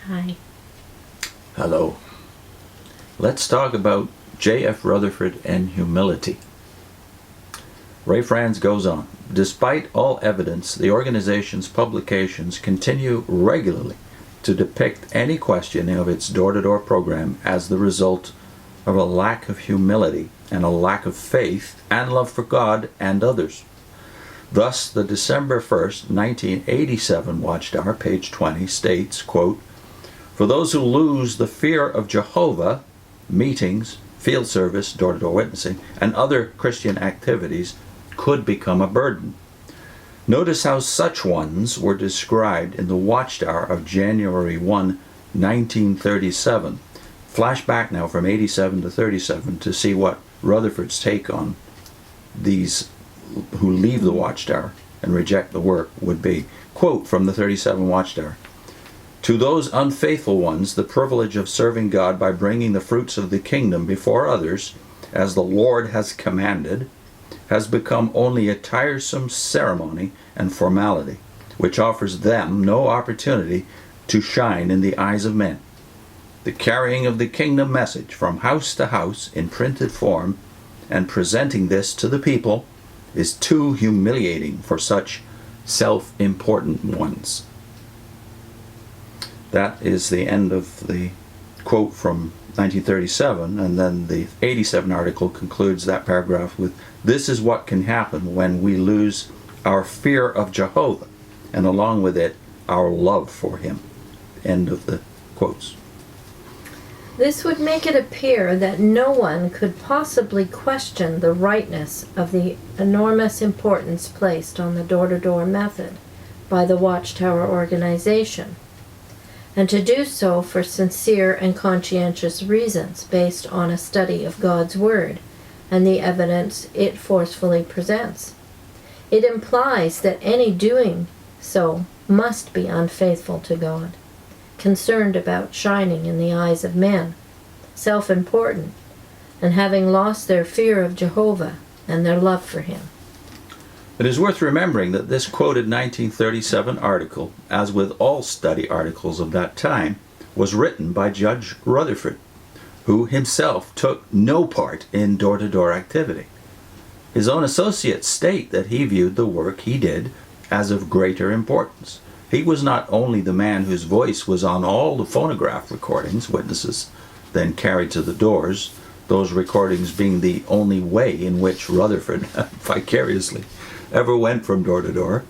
Hi. Hello. Let's talk about J.F. Rutherford and humility. Ray Franz goes on. Despite all evidence, the organization's publications continue regularly to depict any questioning of its door-to-door program as the result of a lack of humility and a lack of faith and love for God and others. Thus, the December 1st, 1987 Watchtower, page 20, states, quote, "For those who lose the fear of Jehovah, meetings, field service, door-to-door witnessing, and other Christian activities could become a burden." Notice how such ones were described in the Watchtower of January 1, 1937. Flashback now from 87 to 37 to see what Rutherford's take on these who leave the Watchtower and reject the work would be. Quote from the 37 Watchtower. "To those unfaithful ones, the privilege of serving God by bringing the fruits of the kingdom before others, as the Lord has commanded, has become only a tiresome ceremony and formality, which offers them no opportunity to shine in the eyes of men. The carrying of the kingdom message from house to house in printed form and presenting this to the people is too humiliating for such self-important ones." That is the end of the quote from 1937, and then the 87 article concludes that paragraph with, "This is what can happen when we lose our fear of Jehovah, and along with it, our love for him." End of the quotes. This would make it appear that no one could possibly question the rightness of the enormous importance placed on the door-to-door method by the Watchtower organization, and to do so for sincere and conscientious reasons based on a study of God's Word and the evidence it forcefully presents. It implies that any doing so must be unfaithful to God, concerned about shining in the eyes of men, self-important, and having lost their fear of Jehovah and their love for him. It is worth remembering that this quoted 1937 article, as with all study articles of that time, was written by Judge Rutherford, who himself took no part in door-to-door activity. His own associates state that he viewed the work he did as of greater importance. He was not only the man whose voice was on all the phonograph recordings witnesses then carried to the doors, those recordings being the only way in which Rutherford vicariously ever went from door to door,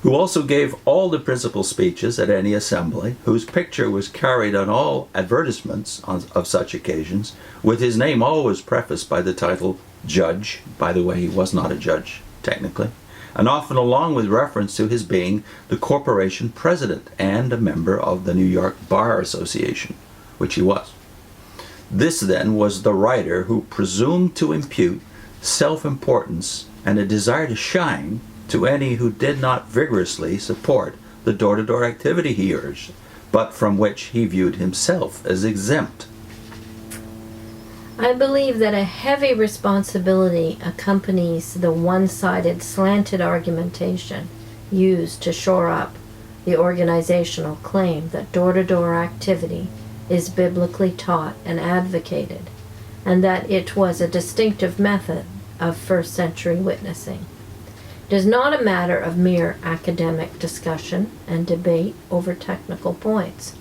who also gave all the principal speeches at any assembly, whose picture was carried on all advertisements of such occasions, with his name always prefaced by the title Judge. By the way, he was not a judge, technically, and often along with reference to his being the corporation president and a member of the New York Bar Association, which he was. This then was the writer who presumed to impute self-importance and a desire to shine to any who did not vigorously support the door-to-door activity he urged, but from which he viewed himself as exempt. I believe that a heavy responsibility accompanies the one-sided, slanted argumentation used to shore up the organizational claim that door-to-door activity is biblically taught and advocated, and that it was a distinctive method of first-century witnessing. It is not a matter of mere academic discussion and debate over technical points.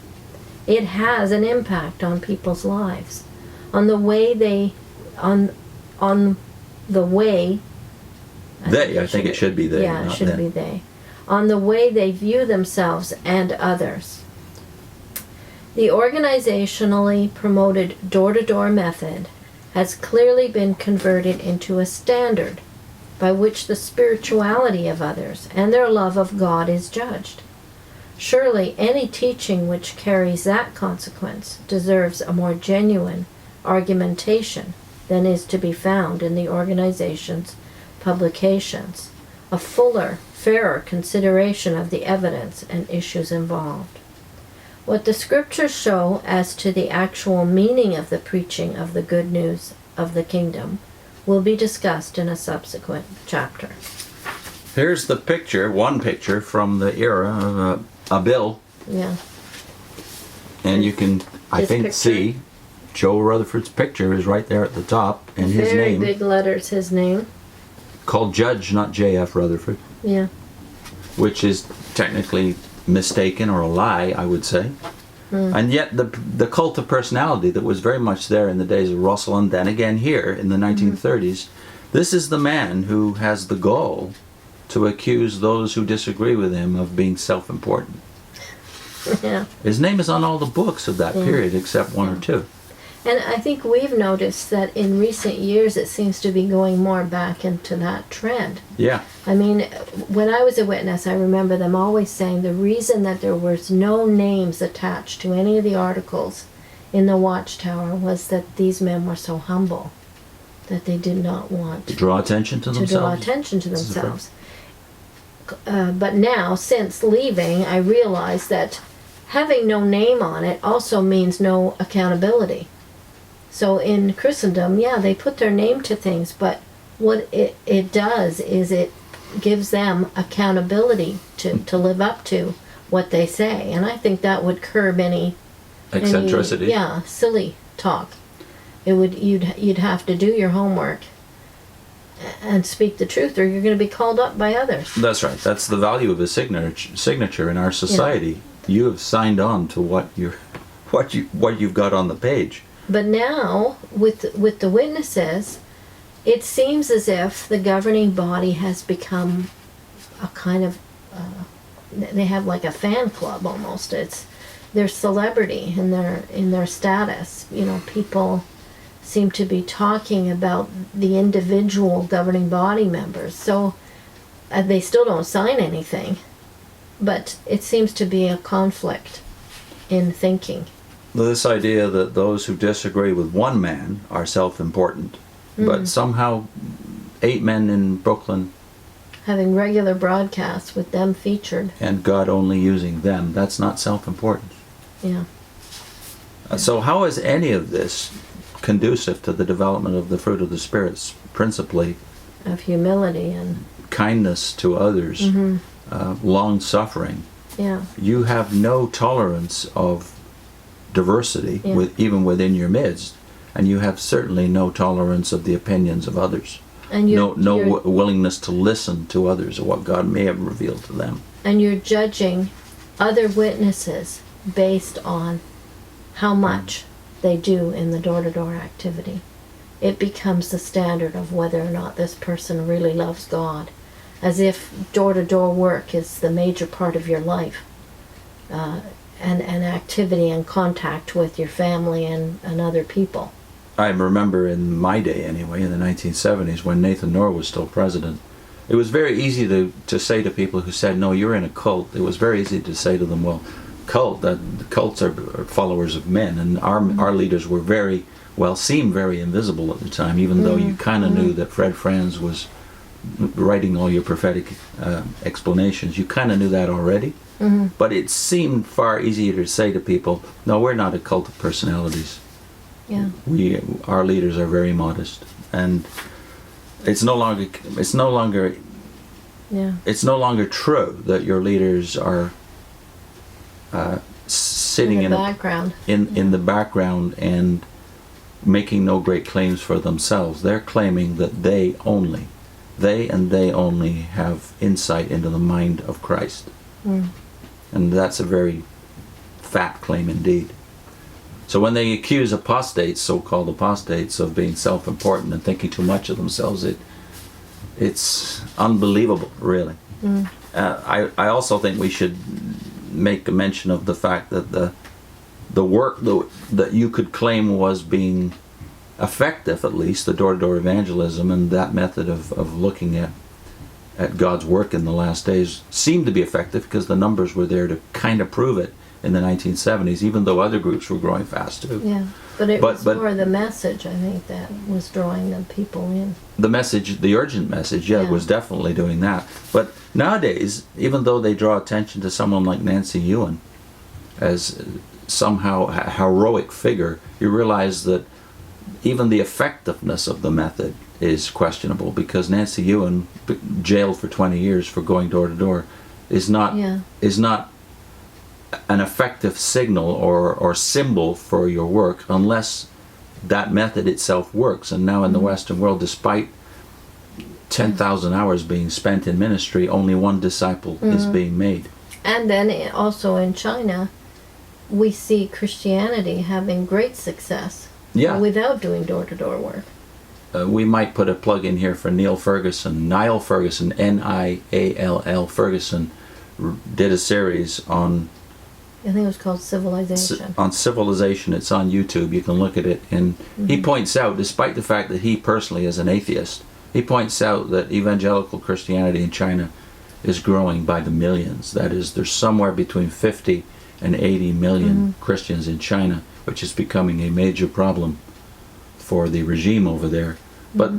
It has an impact on people's lives, on the way they, on the way. I think it should be they. Yeah, it should be they. On the way they view themselves and others. The organizationally promoted door-to-door method has clearly been converted into a standard by which the spirituality of others and their love of God is judged. Surely any teaching which carries that consequence deserves a more genuine argumentation than is to be found in the organization's publications, a fuller, fairer consideration of the evidence and issues involved. What the scriptures show as to the actual meaning of the preaching of the good news of the kingdom will be discussed in a subsequent chapter. Here's the picture, one picture from the era of a bill. Yeah. And you can, I His think, picture? see Joe Rutherford's picture is right there at the top, and his Very name, big letters, his name. called Judge, not J.F. Rutherford, Yeah. which is technically mistaken or a lie, I would say. And yet the cult of personality that was very much there in the days of Russell, and then again here in the 1930s, this is the man who has the gall to accuse those who disagree with him of being self-important. Yeah. His name is on all the books of that period except one or two. And I think we've noticed that in recent years it seems to be going more back into that trend. Yeah. I mean, when I was a witness, I remember them always saying the reason that there was no names attached to any of the articles in the Watchtower was that these men were so humble that they did not want To draw attention to to themselves. draw attention to This is themselves. But now, since leaving, I realize that having no name on it also means no accountability. So in Christendom, yeah, they put their name to things, but what it does is it gives them accountability to live up to what they say. And I think that would curb any Eccentricity. yeah, silly talk. It would you'd have to do your homework and speak the truth, or you're going to be called up by others. That's right. That's the value of a signature in our society. You have signed on to what you've got on the page. But now, with the witnesses, it seems as if the governing body has become a kind of they have like a fan club almost. It's their celebrity in their status. You know, people seem to be talking about the individual governing body members. So they still don't sign anything, but it seems to be a conflict in thinking. This idea that those who disagree with one man are self-important, but somehow 8 men in Brooklyn Having regular broadcasts with them featured. and God only using them, that's not self-importance. Yeah. So how is any of this conducive to the development of the fruit of the spirits, principally Of humility and kindness to others, long-suffering? yeah. You have no tolerance of diversity, Yeah. even within your midst, and you have certainly no tolerance of the opinions of others. And you're, Willingness to listen to others or what God may have revealed to them. and you're judging other witnesses based on how much they do in the door-to-door activity. It becomes the standard of whether or not this person really loves God, as if door-to-door work is the major part of your life, and activity and contact with your family and other people. I remember in my day anyway, in the 1970s, when Nathan Knorr was still president, it was very easy to say to people who said, no, you're in a cult, it was very easy to say to them, well, cults are followers of men, and our leaders were seemed very invisible at the time, even though you kind of knew that Franz was writing all your prophetic explanations. You kind of knew that already, but it seemed far easier to say to people, no, we're not a cult of personalities. Yeah. Our leaders are very modest, and it's no longer true that your leaders are sitting in the background. in the background and making no great claims for themselves. They're claiming that they only have insight into the mind of Christ, and that's a very fat claim indeed. So when they accuse apostates, so-called apostates, of being self-important and thinking too much of themselves, it's unbelievable, really. I also think we should make a mention of the fact that the work that you could claim was being effective, at least, the door-to-door evangelism and that method of looking at God's work in the last days seemed to be effective because the numbers were there to kind of prove it in the 1970s, even though other groups were growing fast too. Yeah, but it was more the message, I think, that was drawing the people in. The message, the urgent message, was definitely doing that. But nowadays, even though they draw attention to someone like Nancy Ewan as somehow a heroic figure, you realize that even the effectiveness of the method is questionable, because Nancy Ewan, jailed for 20 years for going door to door, is not an effective signal or symbol for your work unless that method itself works. And now in the Western world, despite 10,000 hours being spent in ministry, only one disciple is being made. And then also in China, we see Christianity having great success without doing door-to-door work. We might put a plug in here for Niall Ferguson, Niall Ferguson, did a series on, I think it was called Civilization. on civilization. It's on YouTube. You can look at it. And he points out, despite the fact that he personally is an atheist, he points out that evangelical Christianity in China is growing by the millions. That is, there's somewhere between 50 and 80 million Christians in China, which is becoming a major problem for the regime over there. But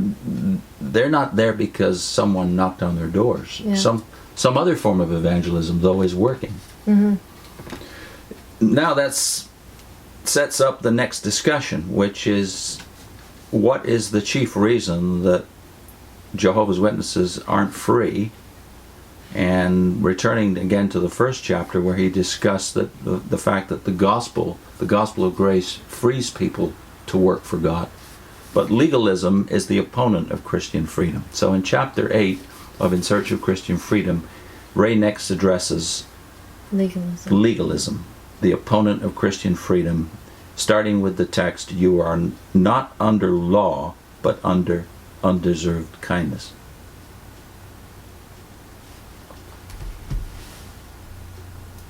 they're not there because someone knocked on their doors. Yeah. Some other form of evangelism, though, is working. Now that sets up the next discussion, which is, what is the chief reason that Jehovah's Witnesses aren't free? And returning again to the first chapter, where he discussed that the fact that the gospel of grace, frees people to work for God. But legalism is the opponent of Christian freedom. So in chapter 8 of In Search of Christian Freedom, Ray next addresses legalism, the opponent of Christian freedom, starting with the text, "You are not under law, but under undeserved kindness."